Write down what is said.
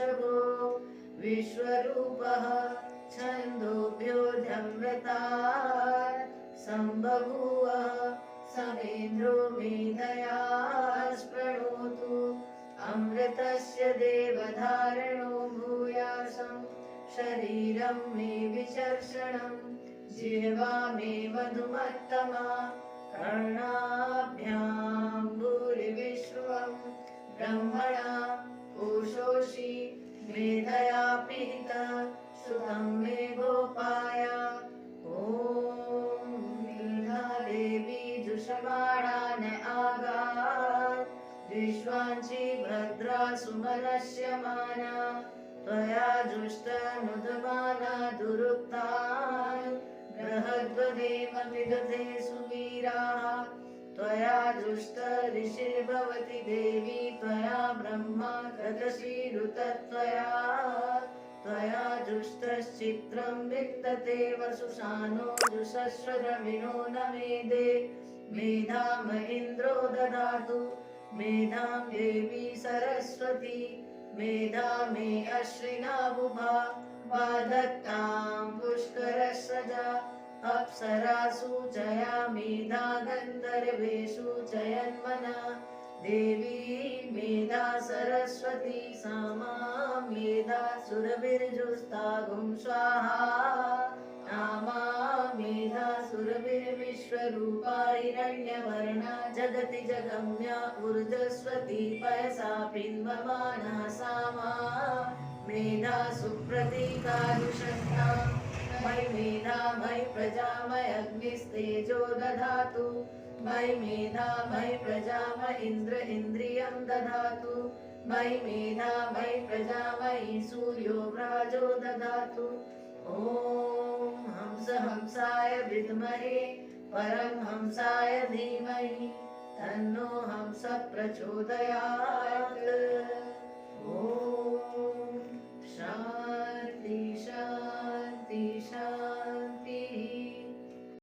वृषभो विश्वरूपः छन्दोभ्योऽध्यमृतात् सम्बभूवः समेन्द्रो मेधया स्पृणोतु अमृतस्य देवधारणो भूयासं शरीरं मे विचर्षणं जिह्वा मे मधुमत्तमा कर्णाभ्यां भूरिविश्वं ब्रह्मणा पूषोषि मेधया पीता सुतं मे गोपाय ॐ मेधा देवी जुषमाणान आगात् विश्वाञ्चि भद्रा सुमनस्यमाना त्वया जुष्टनुदमाना दुरुक्तान् बृहद्वदेव विदधे सुवीराः त्वया जुष्ट ऋषिर्भवति देवी त्वया ब्रह्मा त्वया जुष्टश्चित्रं वित्तते वसुषानो जुषस्व द्रविणो न मेधे मेधाम इन्द्रो ददातु मेधां देवी सरस्वती मेधा मे अश्विना बुभा वाधत्तां पुष्करस्रजा अप्सरासु जया मेधा गन्धर्वेषु जयन्मना देवी मेधा सरस्वती सामा मेधा सुरभिर्जुस्तागुं स्वाहा नामा मेधा सुरभिर्विश्वरूपा हिरण्यवर्णा जगति जगम्या ऊर्जस्वती पयसा बिम्बमाना सामा मेधा सुप्रतीकानुषन्ना मयि मेधा मयि प्रजा मयि अग्निस्तेजो दधातु मयि मेधा मयि प्रजा मयि इन्द्र इन्द्रियं दधातु मयि मेधा मयि प्रजा मयि सूर्यो व्राजो दधातु ॐ हंसाय विद्महे परमहंसाय धीमहि तन्नो हंसः प्रचोदयात्। ॐ